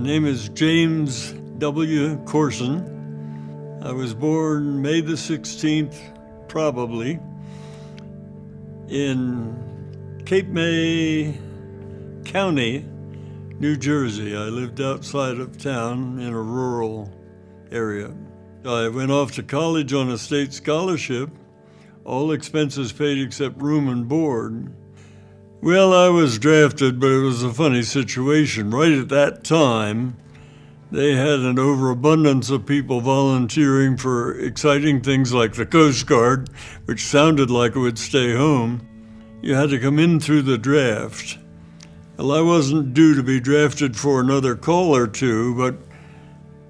My name is James W. Corson. I was born May the 16th, probably, in Cape May County, New Jersey. I lived outside of town in a rural area. I went off to college on a state scholarship, all expenses paid except room and board. Well, I was drafted, but it was a funny situation. Right at that time, they had an overabundance of people volunteering for exciting things like the Coast Guard, which sounded like it would stay home. You had to come in through the draft. Well, I wasn't due to be drafted for another call or two, but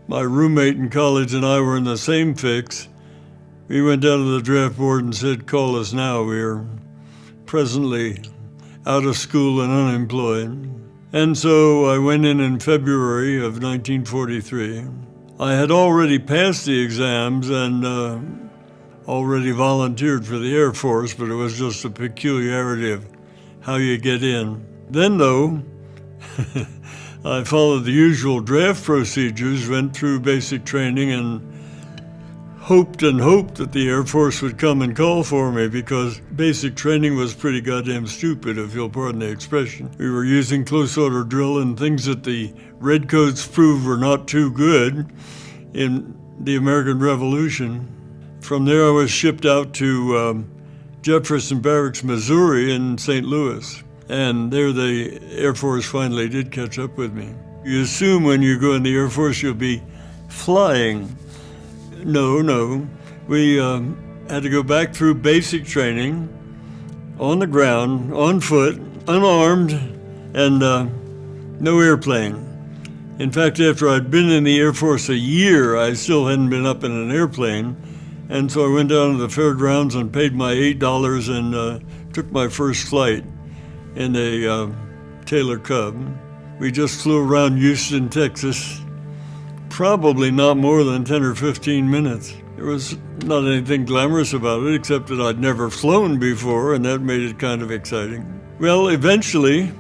my roommate in college and I were in the same fix. We went down to the draft board and said, "Call us now. We're presently out of school and unemployed." And so I went in February of 1943. I had already passed the exams and already volunteered for the Air Force, but it was just a peculiarity of how you get in. Then, though, I followed the usual draft procedures, went through basic training, and hoped that the Air Force would come and call for me, because basic training was pretty goddamn stupid, if you'll pardon the expression. We were using close order drill and things that the Redcoats proved were not too good in the American Revolution. From there I was shipped out to Jefferson Barracks, Missouri in St. Louis. And there the Air Force finally did catch up with me. You assume when you go in the Air Force you'll be flying. No. We had to go back through basic training on the ground, on foot, unarmed, and no airplane. In fact, after I'd been in the Air Force a year, I still hadn't been up in an airplane. And so I went down to the fairgrounds and paid my $8 and took my first flight in a Taylor Cub. We just flew around Houston, Texas, probably not more than 10 or 15 minutes. There was not anything glamorous about it, except that I'd never flown before, and that made it kind of exciting. Well, eventually,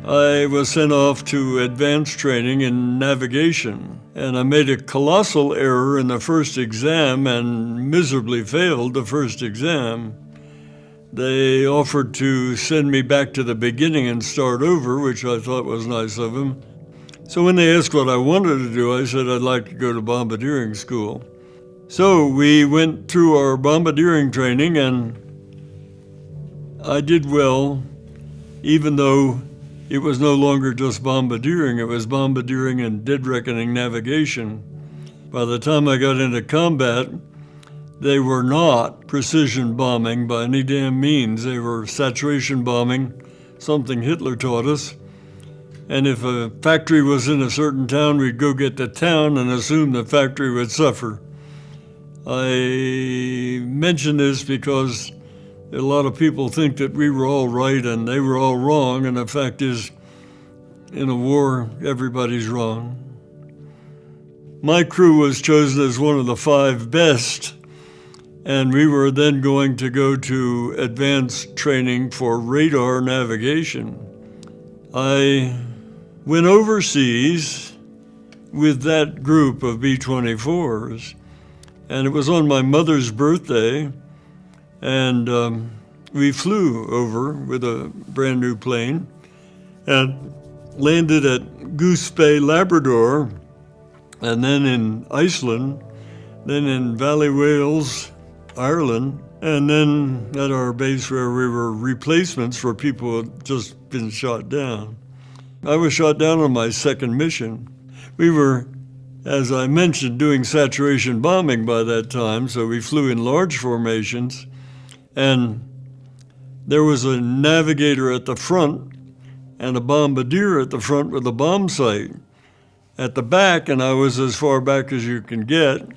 I was sent off to advanced training in navigation, and I made a colossal error in the first exam and miserably failed the first exam. They offered to send me back to the beginning and start over, which I thought was nice of them. So when they asked what I wanted to do, I said I'd like to go to bombardiering school. So we went through our bombardiering training, and I did well, even though it was no longer just bombardiering, it was bombardiering and dead reckoning navigation. By the time I got into combat, they were not precision bombing by any damn means. They were saturation bombing, something Hitler taught us. And if a factory was in a certain town, we'd go get the town and assume the factory would suffer. I mention this because a lot of people think that we were all right and they were all wrong, and the fact is, in a war, everybody's wrong. My crew was chosen as one of the 5 best, and we were then going to go to advanced training for radar navigation. I went overseas with that group of B-24s, and it was on my mother's birthday, and we flew over with a brand new plane and landed at Goose Bay, Labrador, and then in Iceland, then in Valley Wales, Ireland, and then at our base where we were replacements for people who had just been shot down. I was shot down on my second mission. We were, as I mentioned, doing saturation bombing by that time, so we flew in large formations, and there was a navigator at the front and a bombardier at the front with a bomb sight. At the back, and I was as far back as you can get,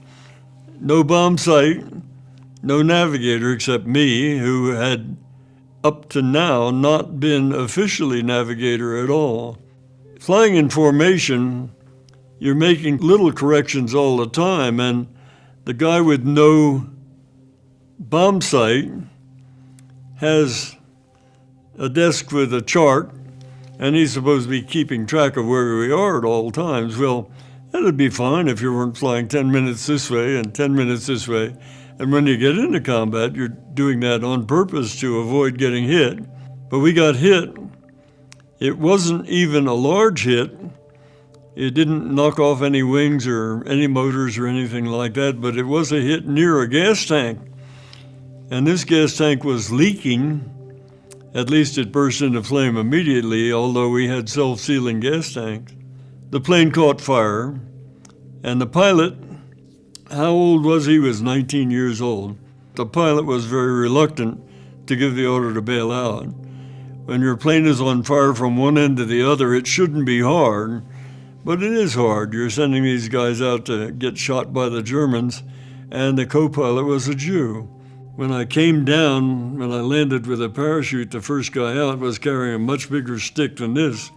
no bomb sight, no navigator except me, who had up to now not been officially navigator at all. Flying in formation, you're making little corrections all the time, and the guy with no bomb sight has a desk with a chart and he's supposed to be keeping track of where we are at all times. Well, that'd be fine if you weren't flying 10 minutes this way and 10 minutes this way. And when you get into combat, you're doing that on purpose to avoid getting hit. But we got hit. It wasn't even a large hit. It didn't knock off any wings or any motors or anything like that, but it was a hit near a gas tank. And this gas tank was leaking. At least it burst into flame immediately, although we had self-sealing gas tanks. The plane caught fire, and the pilot, how old was he? He was 19 years old. The pilot was very reluctant to give the order to bail out. When your plane is on fire from one end to the other, it shouldn't be hard, but it is hard. You're sending these guys out to get shot by the Germans, and the co-pilot was a Jew. When I came down, when I landed with a parachute, the first guy out was carrying a much bigger stick than this,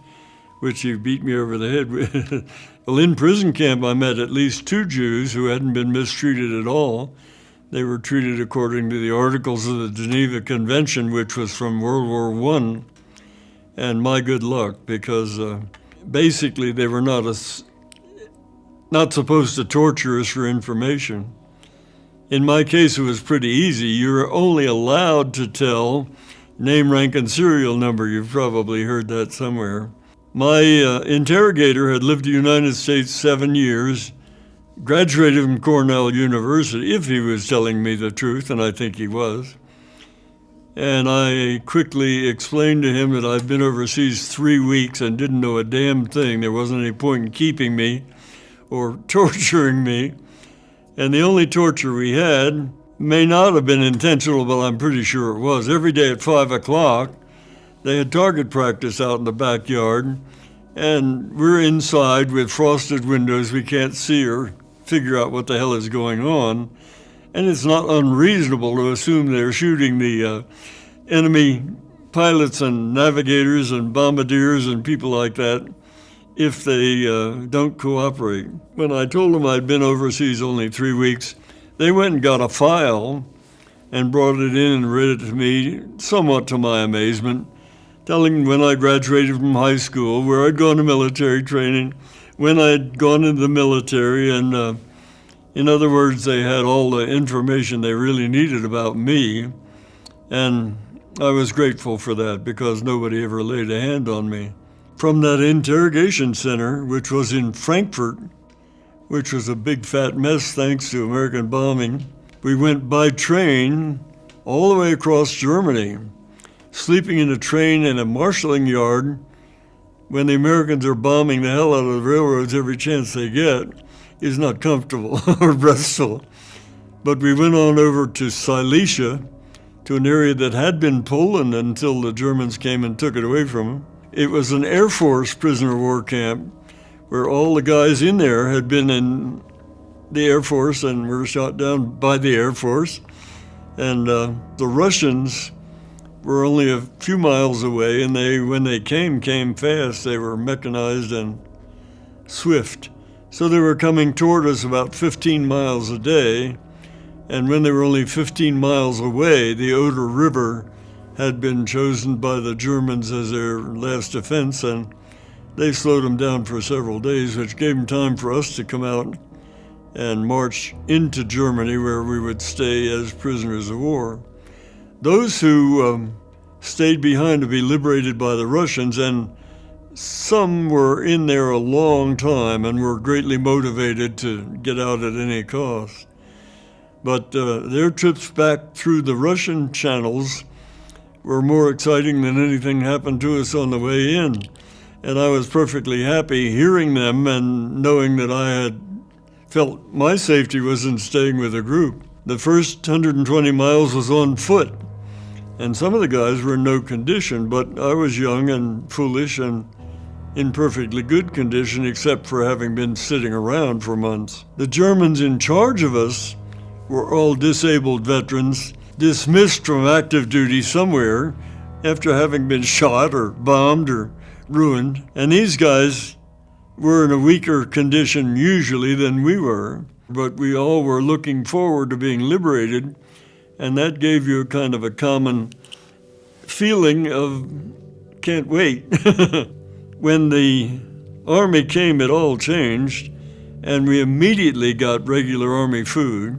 which he beat me over the head with. Well, in prison camp, I met at least 2 Jews who hadn't been mistreated at all. They were treated according to the Articles of the Geneva Convention, which was from World War I. And my good luck, because basically they were not supposed to torture us for information. In my case, it was pretty easy. You're only allowed to tell name, rank, and serial number. You've probably heard that somewhere. My interrogator had lived in the United States 7 years, graduated from Cornell University, if he was telling me the truth, and I think he was. And I quickly explained to him that I'd been overseas 3 weeks and didn't know a damn thing. There wasn't any point in keeping me or torturing me. And the only torture we had may not have been intentional, but I'm pretty sure it was. Every day at 5 o'clock, they had target practice out in the backyard, and we're inside with frosted windows. We can't see or figure out what the hell is going on. And it's not unreasonable to assume they're shooting the enemy pilots and navigators and bombardiers and people like that if they don't cooperate. When I told them I'd been overseas only 3 weeks, they went and got a file and brought it in and read it to me, somewhat to my amazement, telling when I graduated from high school, where I'd gone to military training, when I'd gone into the military, and in other words, they had all the information they really needed about me, and I was grateful for that because nobody ever laid a hand on me. From that interrogation center, which was in Frankfurt, which was a big fat mess thanks to American bombing, we went by train all the way across Germany, sleeping in a train in a marshalling yard when the Americans are bombing the hell out of the railroads every chance they get is not comfortable or restful. But we went on over to Silesia, to an area that had been Poland until the Germans came and took it away from them. It was an Air Force prisoner of war camp where all the guys in there had been in the Air Force and were shot down by the Air Force. And the Russians were only a few miles away, and when they came fast. They were mechanized and swift. So they were coming toward us about 15 miles a day, and when they were only 15 miles away, the Oder River had been chosen by the Germans as their last defense, and they slowed them down for several days, which gave them time for us to come out and march into Germany, where we would stay as prisoners of war. Those who stayed behind to be liberated by the Russians, and some were in there a long time and were greatly motivated to get out at any cost. But their trips back through the Russian channels were more exciting than anything happened to us on the way in. And I was perfectly happy hearing them and knowing that I had felt my safety was in staying with a group. The first 120 miles was on foot, and some of the guys were in no condition, but I was young and foolish and in perfectly good condition, except for having been sitting around for months. The Germans in charge of us were all disabled veterans, dismissed from active duty somewhere after having been shot or bombed or ruined. And these guys were in a weaker condition usually than we were, but we all were looking forward to being liberated, and that gave you a kind of a common feeling of can't wait. When the Army came, it all changed, and we immediately got regular Army food,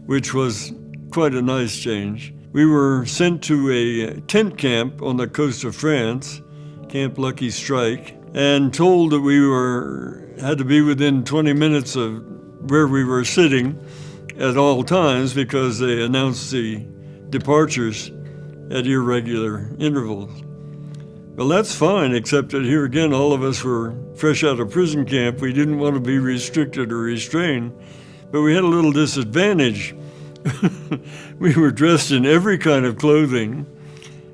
which was quite a nice change. We were sent to a tent camp on the coast of France, Camp Lucky Strike, and told that we had to be within 20 minutes of where we were sitting at all times because they announced the departures at irregular intervals. Well, that's fine, except that here again, all of us were fresh out of prison camp. We didn't want to be restricted or restrained, but we had a little disadvantage. We were dressed in every kind of clothing.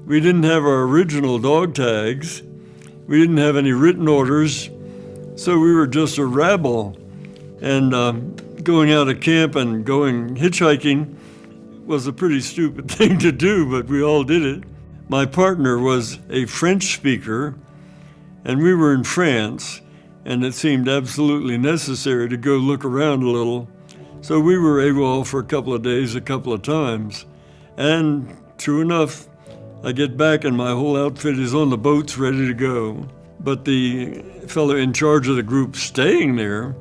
We didn't have our original dog tags. We didn't have any written orders, so we were just a rabble. And going out of camp and going hitchhiking was a pretty stupid thing to do, but we all did it. My partner was a French speaker, and we were in France, and it seemed absolutely necessary to go look around a little. So we were AWOL for a couple of days, a couple of times. And true enough, I get back and my whole outfit is on the boats ready to go. But the fellow in charge of the group staying there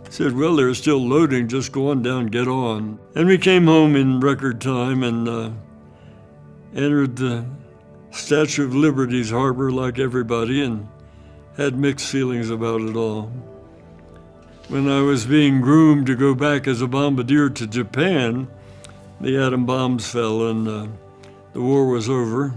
said, well, they're still loading, just go on down, get on. And we came home in record time and entered the Statue of Liberty's harbor like everybody and had mixed feelings about it all. When I was being groomed to go back as a bombardier to Japan, the atom bombs fell and the war was over.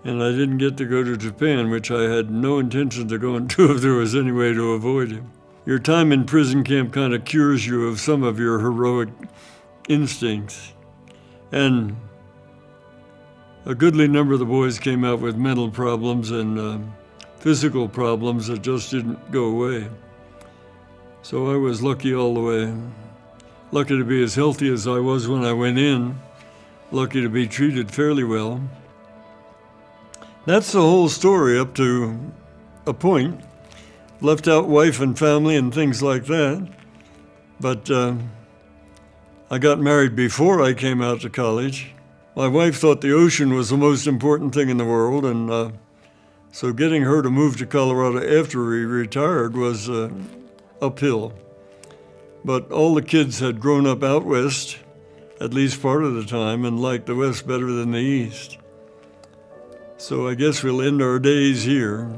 And I didn't get to go to Japan, which I had no intention to go into if there was any way to avoid it. Your time in prison camp kind of cures you of some of your heroic instincts. And a goodly number of the boys came out with mental problems and physical problems that just didn't go away. So I was lucky all the way. Lucky to be as healthy as I was when I went in. Lucky to be treated fairly well. That's the whole story up to a point. Left out wife and family and things like that. But I got married before I came out to college. My wife thought the ocean was the most important thing in the world, and so getting her to move to Colorado after we retired was uphill. But all the kids had grown up out west, at least part of the time, and liked the west better than the east. So I guess we'll end our days here.